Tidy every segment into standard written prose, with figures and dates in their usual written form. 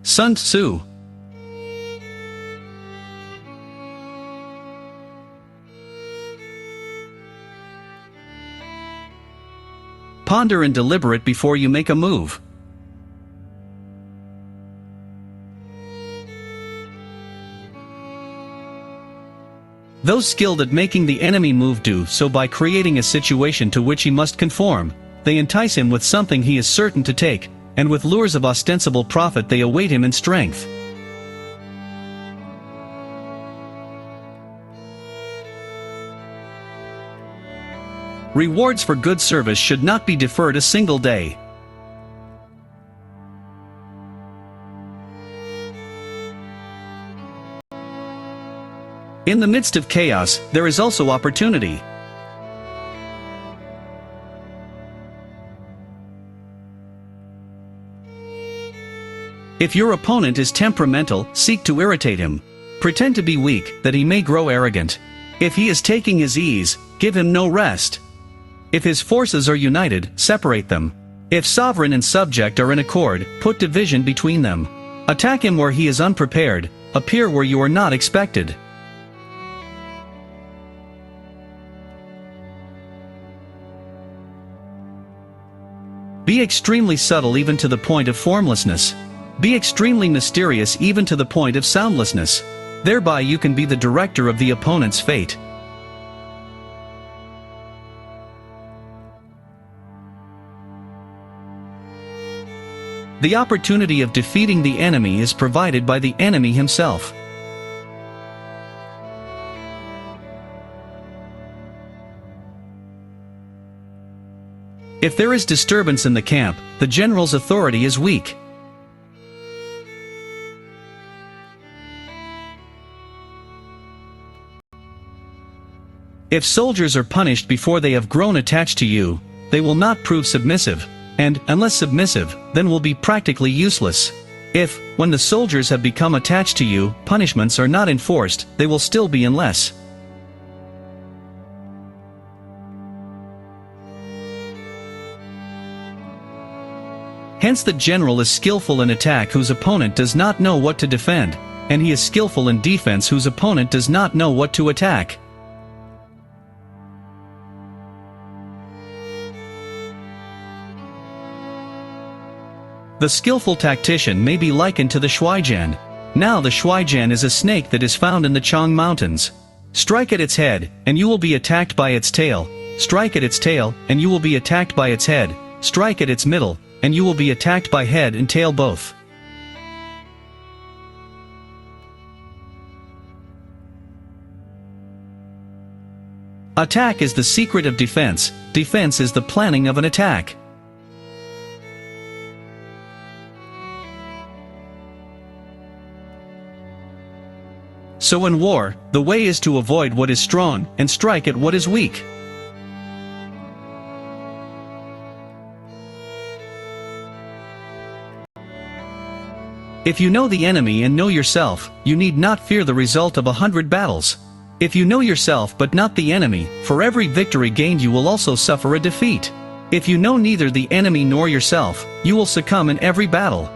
Sun Tzu. Ponder and deliberate before you make a move. Those skilled at making the enemy move do so by creating a situation to which he must conform. They entice him with something he is certain to take, and with lures of ostensible profit they await him in strength. Rewards for good service should not be deferred a single day. In the midst of chaos, there is also opportunity. If your opponent is temperamental, seek to irritate him. Pretend to be weak, that he may grow arrogant. If he is taking his ease, give him no rest. If his forces are united, separate them. If sovereign and subject are in accord, put division between them. Attack him where he is unprepared, appear where you are not expected. Be extremely subtle even to the point of formlessness. Be extremely mysterious even to the point of soundlessness. Thereby you can be the director of the opponent's fate. The opportunity of defeating the enemy is provided by the enemy himself. If there is disturbance in the camp, the general's authority is weak. If soldiers are punished before they have grown attached to you, they will not prove submissive, and, unless submissive, then will be practically useless. If, when the soldiers have become attached to you, punishments are not enforced, they will still be unless. Hence the general is skillful in attack whose opponent does not know what to defend, and he is skillful in defense whose opponent does not know what to attack. The skillful tactician may be likened to the shuaijian. Now the shuaijian is a snake that is found in the Chang Mountains. Strike at its head, and you will be attacked by its tail. Strike at its tail, and you will be attacked by its head. Strike at its middle, and you will be attacked by head and tail both. Attack is the secret of defense. Defense is the planning of an attack. So in war, the way is to avoid what is strong, and strike at what is weak. If you know the enemy and know yourself, you need not fear the result of 100 battles. If you know yourself but not the enemy, for every victory gained you will also suffer a defeat. If you know neither the enemy nor yourself, you will succumb in every battle.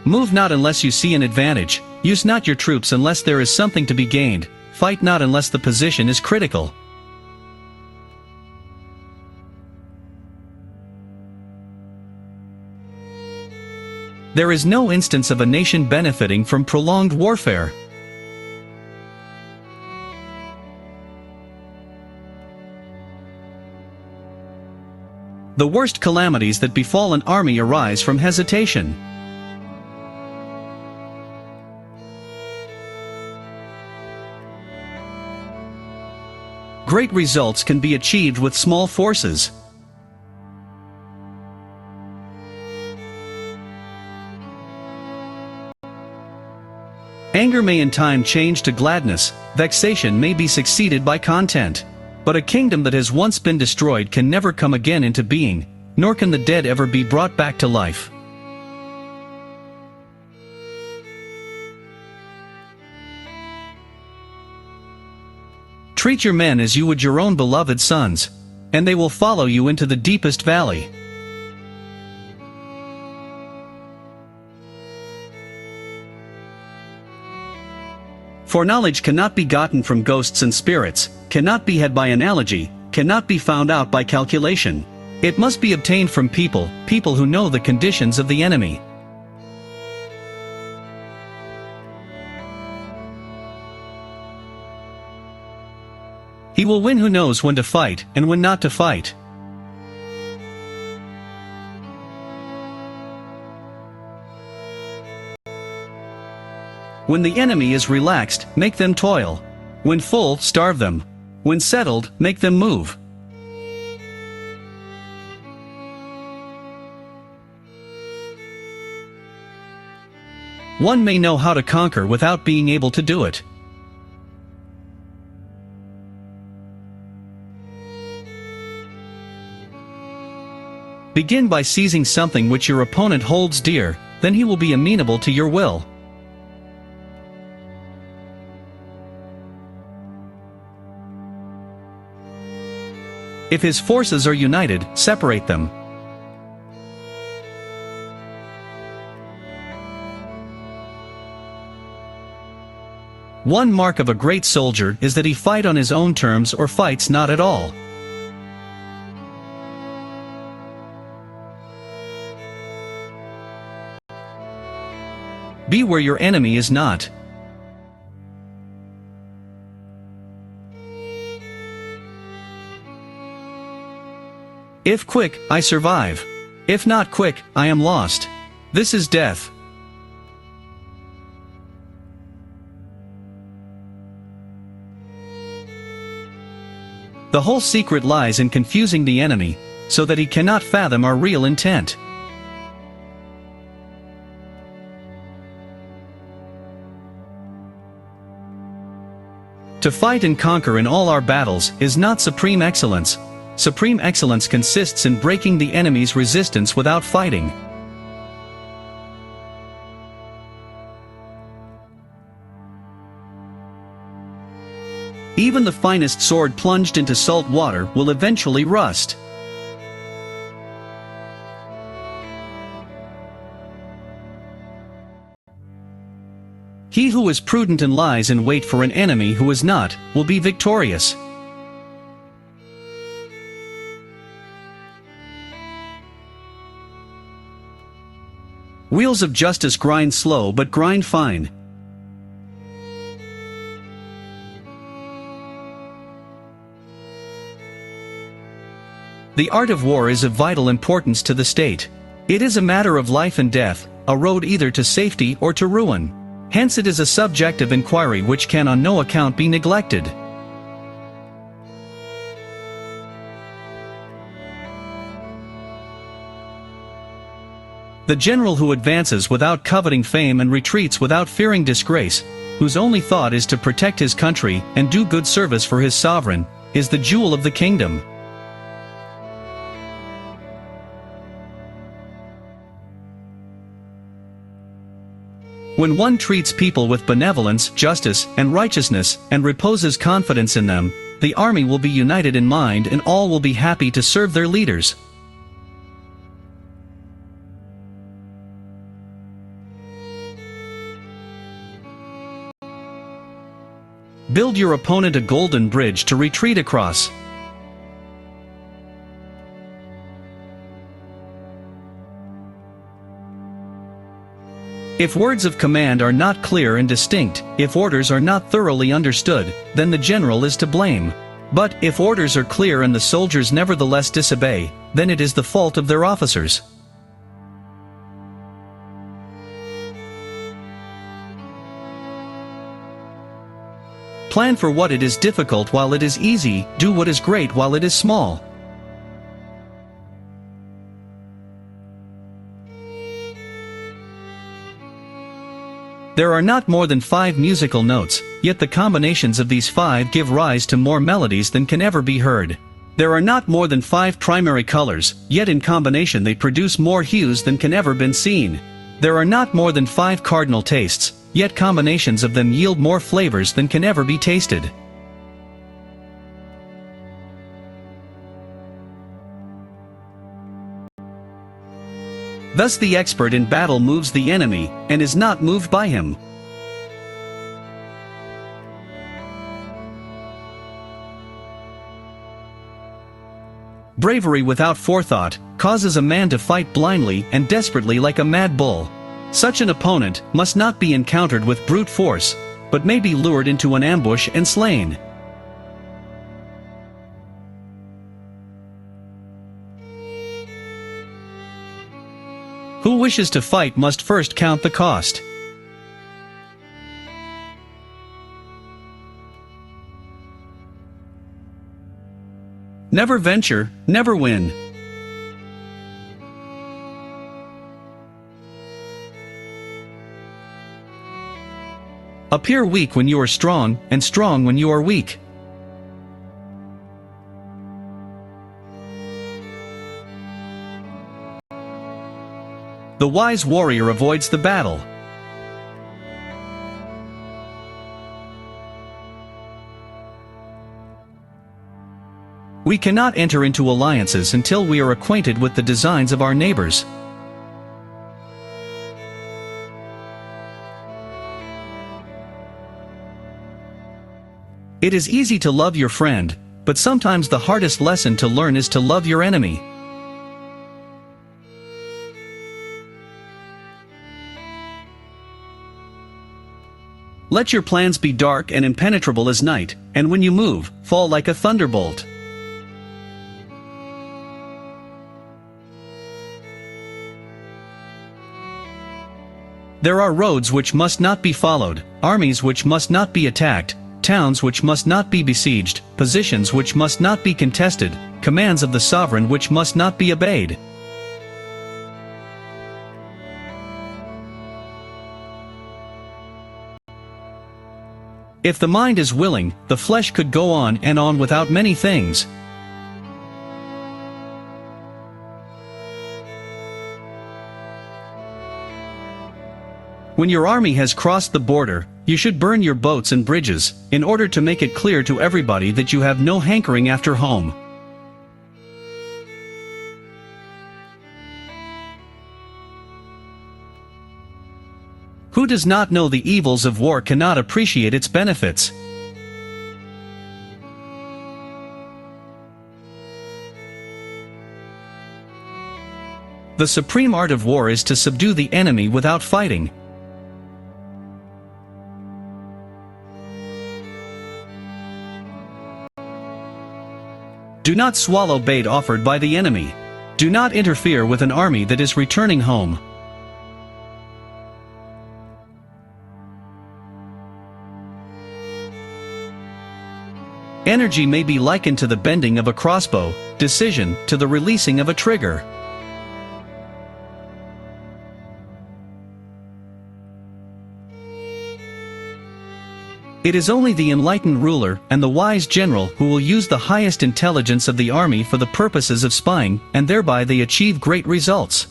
Move not unless you see an advantage. Use not your troops unless there is something to be gained. Fight not unless the position is critical. There is no instance of a nation benefiting from prolonged warfare. The worst calamities that befall an army arise from hesitation. Great results can be achieved with small forces. Anger may in time change to gladness, vexation may be succeeded by content. But a kingdom that has once been destroyed can never come again into being, nor can the dead ever be brought back to life. Treat your men as you would your own beloved sons. and they will follow you into the deepest valley. For knowledge cannot be gotten from ghosts and spirits, cannot be had by analogy, cannot be found out by calculation. It must be obtained from people who know the conditions of the enemy. He will win who knows when to fight and when not to fight. When the enemy is relaxed, make them toil. When full, starve them. When settled, make them move. One may know how to conquer without being able to do it. Begin by seizing something which your opponent holds dear, then he will be amenable to your will. If his forces are united, separate them. One mark of a great soldier is that he fight on his own terms or fights not at all. Be where your enemy is not. If quick, I survive. If not quick, I am lost. This is death. The whole secret lies in confusing the enemy, so that he cannot fathom our real intent. To fight and conquer in all our battles is not supreme excellence. Supreme excellence consists in breaking the enemy's resistance without fighting. Even the finest sword plunged into salt water will eventually rust. He who is prudent and lies in wait for an enemy who is not, will be victorious. Wheels of justice grind slow but grind fine. The art of war is of vital importance to the state. It is a matter of life and death, a road either to safety or to ruin. Hence it is a subject of inquiry which can on no account be neglected. The general who advances without coveting fame and retreats without fearing disgrace, whose only thought is to protect his country and do good service for his sovereign, is the jewel of the kingdom. When one treats people with benevolence, justice, and righteousness, and reposes confidence in them, the army will be united in mind and all will be happy to serve their leaders. Build your opponent a golden bridge to retreat across. If words of command are not clear and distinct, if orders are not thoroughly understood, then the general is to blame. But, if orders are clear and the soldiers nevertheless disobey, then it is the fault of their officers. Plan for what it is difficult while it is easy, do what is great while it is small. There are not more than 5 musical notes, yet the combinations of these 5 give rise to more melodies than can ever be heard. There are not more than 5 primary colors, yet in combination they produce more hues than can ever been seen. There are not more than 5 cardinal tastes, yet combinations of them yield more flavors than can ever be tasted. Thus the expert in battle moves the enemy, and is not moved by him. Bravery without forethought causes a man to fight blindly and desperately like a mad bull. Such an opponent must not be encountered with brute force, but may be lured into an ambush and slain. Who wishes to fight must first count the cost. Never venture, never win. Appear weak when you are strong, and strong when you are weak. The wise warrior avoids the battle. We cannot enter into alliances until we are acquainted with the designs of our neighbors. It is easy to love your friend, but sometimes the hardest lesson to learn is to love your enemy. Let your plans be dark and impenetrable as night, and when you move, fall like a thunderbolt. There are roads which must not be followed, armies which must not be attacked, towns which must not be besieged, positions which must not be contested, commands of the sovereign which must not be obeyed. If the mind is willing, the flesh could go on and on without many things. When your army has crossed the border, you should burn your boats and bridges, in order to make it clear to everybody that you have no hankering after home. Who does not know the evils of war cannot appreciate its benefits. The supreme art of war is to subdue the enemy without fighting. Do not swallow bait offered by the enemy. Do not interfere with an army that is returning home. Energy may be likened to the bending of a crossbow, decision to the releasing of a trigger. It is only the enlightened ruler and the wise general who will use the highest intelligence of the army for the purposes of spying, and thereby they achieve great results.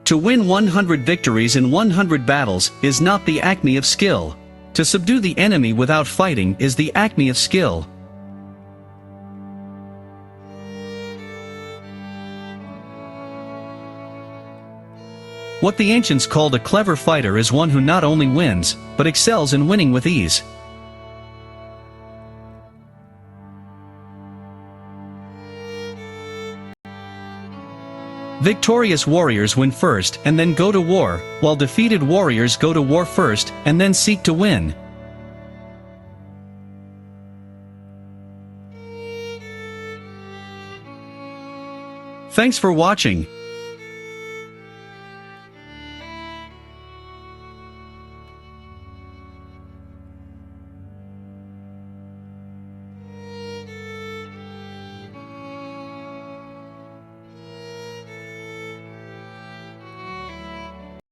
To win 100 victories in 100 battles is not the acme of skill. To subdue the enemy without fighting is the acme of skill. What the ancients called a clever fighter is one who not only wins, but excels in winning with ease. Victorious warriors win first and then go to war, while defeated warriors go to war first and then seek to win. Thanks for watching.